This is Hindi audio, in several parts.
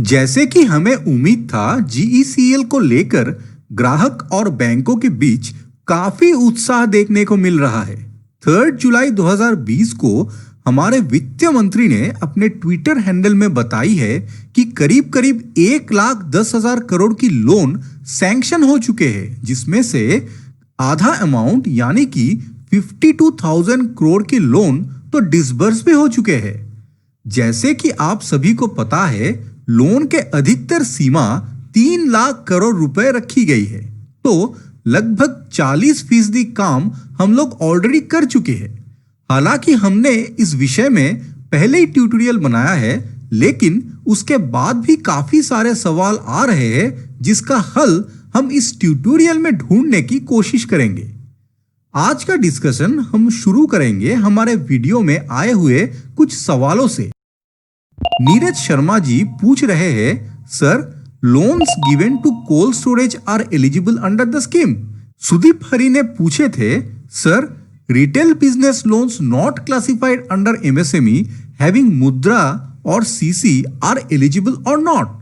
जैसे कि हमें उम्मीद था, जीईसीएल को लेकर ग्राहक और बैंकों के बीच काफी उत्साह देखने को मिल रहा है। 3 जुलाई 2020 को हमारे वित्त मंत्री ने अपने ट्विटर हैंडल में बताई है कि करीब करीब 1,10,000 करोड़ की लोन सैंक्शन हो चुके हैं, जिसमें से आधा अमाउंट यानी कि 52,000 करोड़ की लोन तो डिसबर्स भी हो चुके हैं। जैसे कि आप सभी को पता है, लोन के अधिकतर सीमा 3 लाख करोड़ रुपए रखी गई है, तो लगभग 40% काम हम लोग ऑलरेडी कर चुके हैं। हालांकि हमने इस विषय में पहले ही ट्यूटोरियल बनाया है, लेकिन उसके बाद भी काफी सारे सवाल आ रहे हैं, जिसका हल हम इस ट्यूटोरियल में ढूंढने की कोशिश करेंगे। आज का डिस्कशन हम शुरू करेंगे हमारे वीडियो में आए हुए कुछ सवालों से। नीरज शर्मा जी पूछ रहे हैं, sir, loans given to cold storage are eligible under the scheme. Sudeep Hari ने पूछे थे, sir, retail business loans not classified under MSME having Mudra or CC are eligible or not.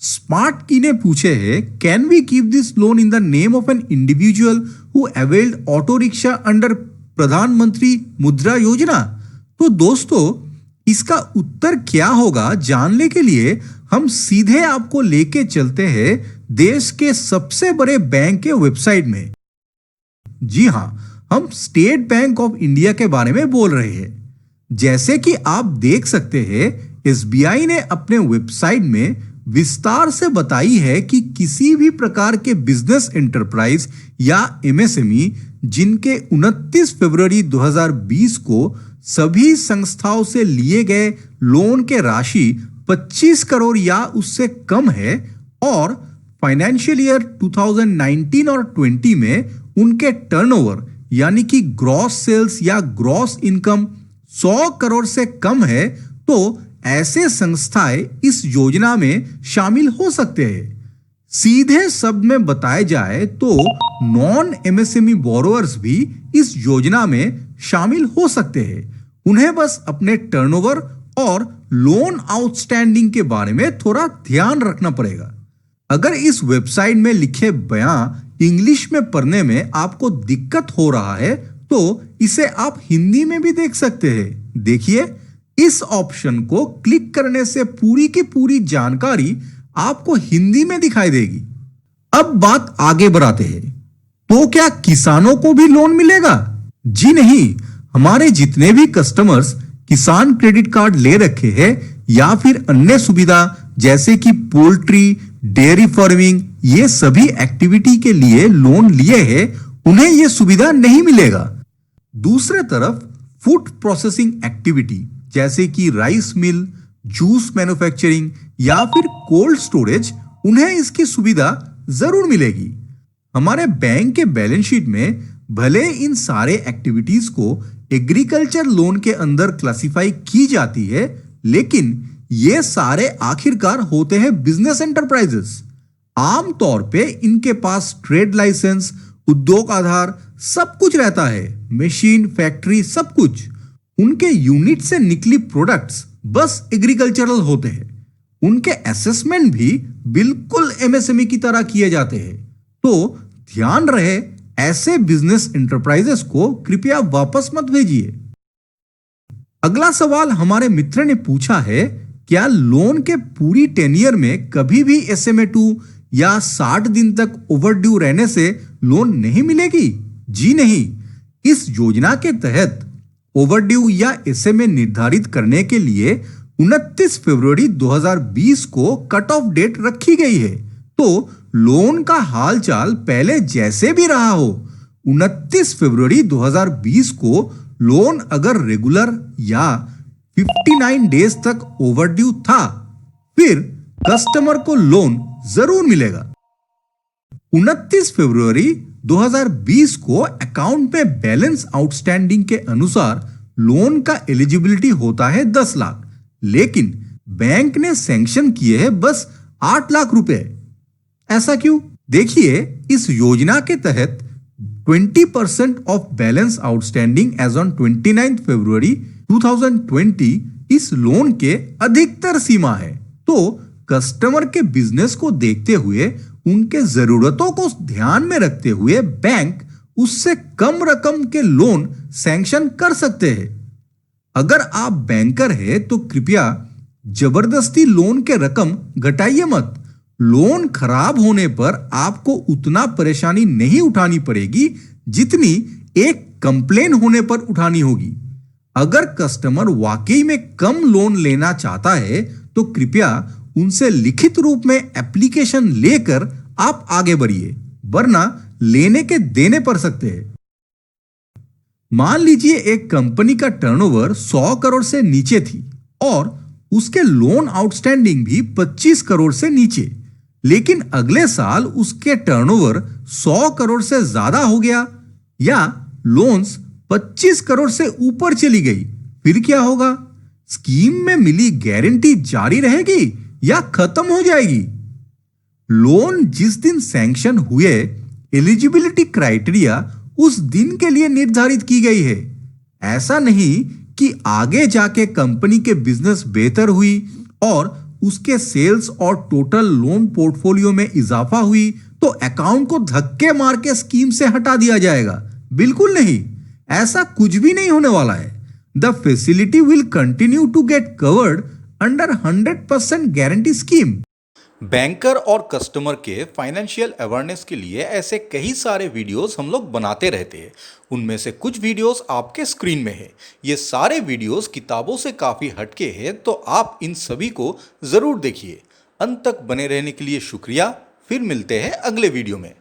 Smart की ने पूछे हैं, can we give this loan in the name of an individual who availed auto rickshaw under Pradhan Mantri Mudra योजना। तो दोस्तों, इसका उत्तर क्या होगा जानने के लिए हम सीधे आपको लेके चलते हैं देश के सबसे बड़े बैंक के वेबसाइट में। जी हां, हम स्टेट बैंक ऑफ इंडिया के बारे में बोल रहे हैं। जैसे कि आप देख सकते हैं, एसबीआई ने अपने वेबसाइट में विस्तार से बताई है कि किसी भी प्रकार के बिजनेस एंटरप्राइज या एमएसएमई जिनके 29 फरवरी 2020 को सभी संस्थाओं से लिए गए लोन के राशि 25 करोड़ या उससे कम है और फाइनेंशियल ईयर 2019 और 20 में उनके टर्नओवर यानी कि ग्रॉस सेल्स या ग्रॉस इनकम 100 करोड़ से कम है, तो ऐसे संस्थाएं इस योजना में शामिल हो सकते हैं। सीधे शब्द में बताया जाए तो नॉन एमएसएमई बोरोअर्स भी इस योजना में शामिल हो सकते हैं। उन्हें बस अपने टर्नओवर और लोन आउटस्टैंडिंग के बारे में थोड़ा ध्यान रखना पड़ेगा। अगर इस वेबसाइट में लिखे बयान इंग्लिश में पढ़ने में आपको दिक्कत हो रहा है, तो इसे आप हिंदी में भी देख सकते हैं। देखिए, इस ऑप्शन को क्लिक करने से पूरी की पूरी जानकारी आपको हिंदी में दिखाई देगी। अब बात आगे बढ़ाते हैं, तो क्या किसानों को भी लोन मिलेगा? जी नहीं, हमारे जितने भी कस्टमर्स किसान क्रेडिट कार्ड ले रखे हैं या फिर अन्य सुविधा जैसे कि पोल्ट्री, डेयरी फार्मिंग, ये सभी एक्टिविटी के लिए लोन लिए हैं, उन्हें यह सुविधा नहीं मिलेगा। दूसरे तरफ फूड प्रोसेसिंग एक्टिविटी जैसे कि राइस मिल, जूस मैन्युफैक्चरिंग या फिर कोल्ड स्टोरेज, उन्हें इसकी सुविधा जरूर मिलेगी। हमारे बैंक के बैलेंस शीट में भले इन सारे एक्टिविटीज को एग्रीकल्चर लोन के अंदर क्लासिफाई की जाती है, लेकिन ये सारे आखिरकार होते हैं बिजनेस एंटरप्राइजेस। आमतौर पे इनके पास ट्रेड लाइसेंस, उद्योग आधार सब कुछ रहता है, मशीन, फैक्ट्री, सब कुछ। उनके यूनिट से निकली प्रोडक्ट्स बस एग्रीकल्चरल होते हैं। उनके असेसमेंट भी बिल्कुल एमएसएमई की तरह किए जाते हैं। तो ध्यान रहे, ऐसे बिजनेस एंटरप्राइजेस को कृपया वापस मत भेजिए। अगला सवाल हमारे मित्र ने पूछा है, क्या लोन के पूरी टेन्योर में कभी भी SMA-2 या 60 दिन तक ओवरड्यू रहने से लोन नहीं मिलेगी? जी नहीं, इस योजना के तहत ओवरड्यू या SMA निर्धारित करने के लिए 29 फरवरी 2020 को कट ऑफ डेट रखी गई है। तो लोन का हालचाल पहले जैसे भी रहा हो, 29 फरवरी 2020 को लोन अगर रेगुलर या 59 डेज तक ओवरड्यू था, फिर कस्टमर को लोन जरूर मिलेगा। 29 फरवरी 2020 को अकाउंट में बैलेंस आउटस्टैंडिंग के अनुसार लोन का एलिजिबिलिटी होता है 10 लाख, लेकिन बैंक ने सैंक्शन किए हैं बस 8 लाख रुपए। ऐसा क्यों? देखिए, इस योजना के तहत 20% of balance outstanding as on 29 February 2020 इस लोन के अधिकतर सीमा है। तो कस्टमर के बिजनेस को देखते हुए, उनके जरूरतों को ध्यान में रखते हुए बैंक उससे कम रकम के लोन सैंक्शन कर सकते हैं। अगर आप बैंकर हैं तो कृपया जबरदस्ती लोन के रकम घटाइए मत। लोन खराब होने पर आपको उतना परेशानी नहीं उठानी पड़ेगी जितनी एक कंप्लेन होने पर उठानी होगी। अगर कस्टमर वाकई में कम लोन लेना चाहता है तो कृपया उनसे लिखित रूप में एप्लीकेशन लेकर आप आगे बढ़िए, वरना लेने के देने पड़ सकते हैं। मान लीजिए एक कंपनी का टर्नओवर 100 करोड़ से नीचे थी और उसके लोन आउटस्टैंडिंग भी 25 करोड़ से नीचे, लेकिन अगले साल उसके टर्नओवर 100 करोड़ से ज्यादा हो गया या लोन्स 25 करोड़ से ऊपर चली गई, फिर क्या होगा? स्कीम में मिली गारंटी जारी रहेगी या खत्म हो जाएगी? लोन जिस दिन सैंक्शन हुए, एलिजिबिलिटी क्राइटेरिया उस दिन के लिए निर्धारित की गई है। ऐसा नहीं कि आगे जाके कंपनी के बिजनेस बेहतर हुई और उसके सेल्स और टोटल लोन पोर्टफोलियो में इजाफा हुई तो अकाउंट को धक्के मार के स्कीम से हटा दिया जाएगा। बिल्कुल नहीं, ऐसा कुछ भी नहीं होने वाला है। The facility will continue to get covered under 100% guarantee scheme. Banker और कस्टमर के फाइनेंशियल अवेयरनेस के लिए ऐसे कई सारे वीडियोस हम लोग बनाते रहते हैं। उनमें से कुछ वीडियोस आपके स्क्रीन में है। ये सारे वीडियोस किताबों से काफ़ी हटके हैं, तो आप इन सभी को ज़रूर देखिए। अंत तक बने रहने के लिए शुक्रिया। फिर मिलते हैं अगले वीडियो में।